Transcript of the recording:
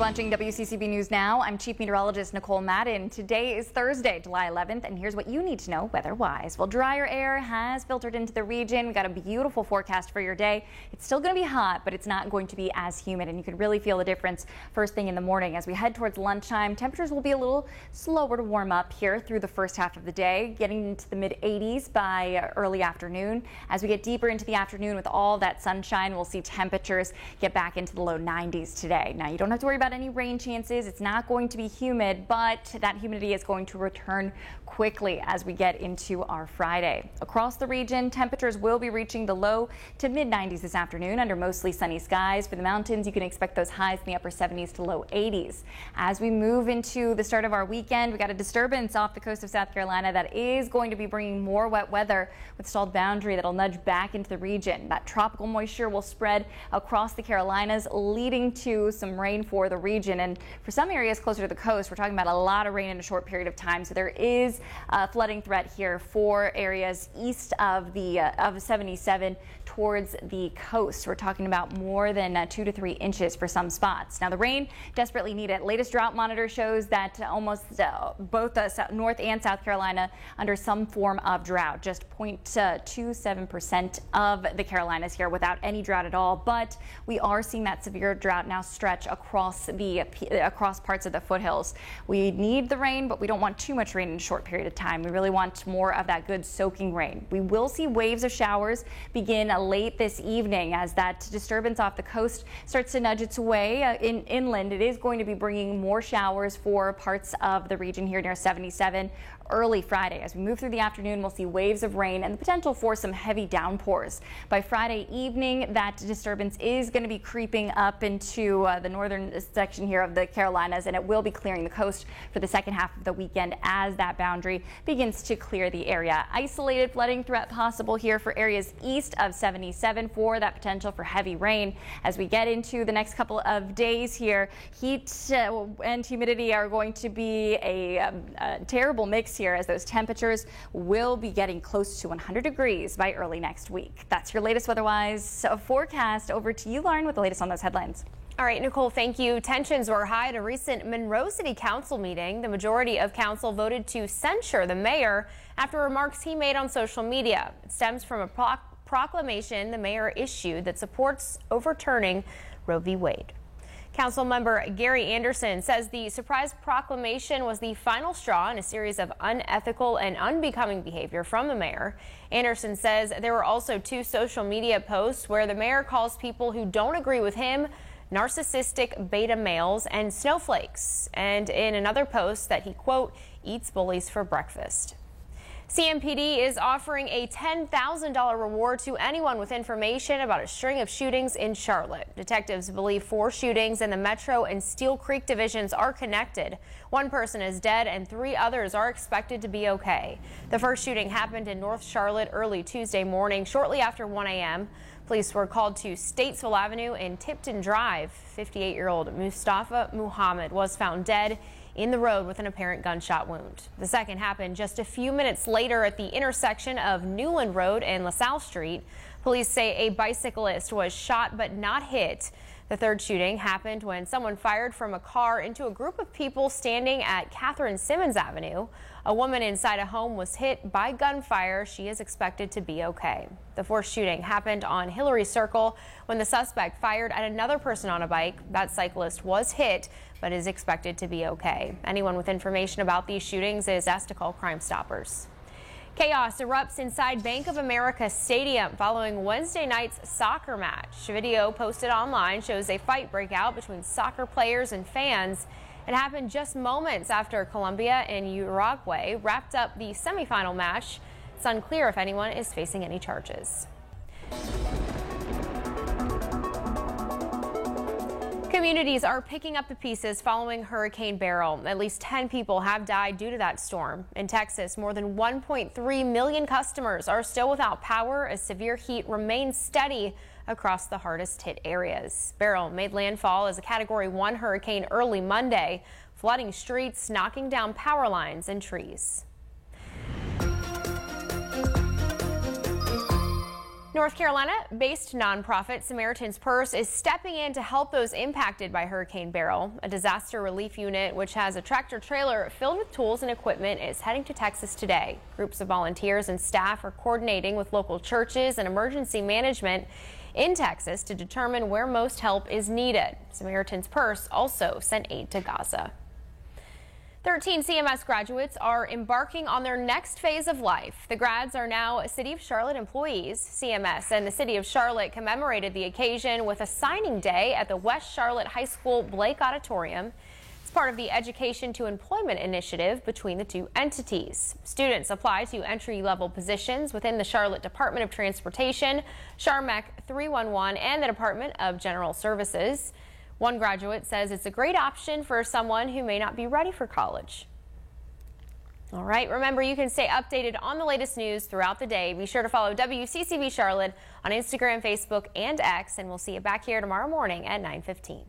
watching WCCB News Now. I'm Chief Meteorologist Nicole Madden. Today is Thursday, July 11th, and here's what you need to know weather-wise. Well, drier air has filtered into the region. We got a beautiful forecast for your day. It's still going to be hot, but it's not going to be as humid, and you can really feel the difference first thing in the morning. As we head towards lunchtime, temperatures will be a little slower to warm up here through the first half of the day, getting into the mid-80s by early afternoon. As we get deeper into the afternoon with all that sunshine, we'll see temperatures get back into the low 90s today. Now, you don't have to worry about any rain chances. It's not going to be humid, but that humidity is going to return quickly as we get into our Friday. Across the region, temperatures will be reaching the low to mid 90s this afternoon under mostly sunny skies. For the mountains, you can expect those highs in the upper 70s to low 80s. As we move into the start of our weekend, we got a disturbance off the coast of South Carolina that is going to be bringing more wet weather with stalled boundary that'll nudge back into the region. That tropical moisture will spread across the Carolinas, leading to some rain for the region, and for some areas closer to the coast, we're talking about a lot of rain in a short period of time. So there is a flooding threat here for areas east of the of 77 towards the coast. We're talking about more than 2 to 3 inches for some spots. Now, the rain desperately needed. Latest drought monitor shows that almost both North and South Carolina under some form of drought. Just 0.27% of the Carolinas here without any drought at all. But we are seeing that severe drought now stretch across parts of the foothills. We need the rain, but we don't want too much rain in a short period of time. We really want more of that good soaking rain. We will see waves of showers begin late this evening as that disturbance off the coast starts to nudge its way inland. It is going to be bringing more showers for parts of the region here near 77 early Friday. As we move through the afternoon, we'll see waves of rain and the potential for some heavy downpours. By Friday evening, that disturbance is going to be creeping up into the northern section here of the Carolinas, and it will be clearing the coast for the second half of the weekend as that boundary begins to clear the area. Isolated flooding threat possible here for areas east of 77 for that potential for heavy rain. As we get into the next couple of days here, heat and humidity are going to be a terrible mix here as those temperatures will be getting close to 100 degrees by early next week. That's your latest weather-wise forecast. Over to you, Lauren, with the latest on those headlines. All right, Nicole, thank you. Tensions were high at a recent Monroe City Council meeting. The majority of council voted to censure the mayor after remarks he made on social media. It stems from a proclamation the mayor issued that supports overturning Roe v. Wade. Council member Gary Anderson says the surprise proclamation was the final straw in a series of unethical and unbecoming behavior from the mayor. Anderson says there were also 2 social media posts where the mayor calls people who don't agree with him narcissistic beta males and snowflakes, and in another post that he, quote, eats bullies for breakfast. CMPD is offering a $10,000 reward to anyone with information about a string of shootings in Charlotte. Detectives believe 4 shootings in the Metro and Steel Creek divisions are connected. 1 person is dead and 3 others are expected to be okay. The first shooting happened in North Charlotte early Tuesday morning, shortly after 1 a.m. Police were called to Statesville Avenue and Tipton Drive. 58-year-old Mustafa Muhammad was found dead in the road with an apparent gunshot wound. The second happened just a few minutes later at the intersection of Newland Road and LaSalle Street. Police say a bicyclist was shot but not hit. The third shooting happened when someone fired from a car into a group of people standing at Catherine Simmons Avenue. A woman inside a home was hit by gunfire. She is expected to be okay. The fourth shooting happened on Hillary Circle when the suspect fired at another person on a bike. That cyclist was hit but is expected to be okay. Anyone with information about these shootings is asked to call Crime Stoppers. Chaos erupts inside Bank of America Stadium following Wednesday night's soccer match. Video posted online shows a fight break out between soccer players and fans. It happened just moments after Colombia and Uruguay wrapped up the semifinal match. It's unclear if anyone is facing any charges. Communities are picking up the pieces following Hurricane Beryl. At least 10 people have died due to that storm. In Texas, more than 1.3 million customers are still without power as severe heat remains steady across the hardest hit areas. Beryl made landfall as a Category 1 hurricane early Monday, flooding streets, knocking down power lines and trees. North Carolina-based nonprofit Samaritan's Purse is stepping in to help those impacted by Hurricane Beryl. A disaster relief unit, which has a tractor trailer filled with tools and equipment, is heading to Texas today. Groups of volunteers and staff are coordinating with local churches and emergency management in Texas to determine where most help is needed. Samaritan's Purse also sent aid to Gaza. 13 CMS graduates are embarking on their next phase of life. The grads are now City of Charlotte employees. CMS and the City of Charlotte commemorated the occasion with a signing day at the West Charlotte High School Blake Auditorium. It's part of the Education to Employment initiative between the two entities. Students apply to entry-level positions within the Charlotte Department of Transportation, CHARMEC 311, and the Department of General Services. One graduate says it's a great option for someone who may not be ready for college. All right, remember you can stay updated on the latest news throughout the day. Be sure to follow WCCV Charlotte on Instagram, Facebook, and X, and we'll see you back here tomorrow morning at 9:15.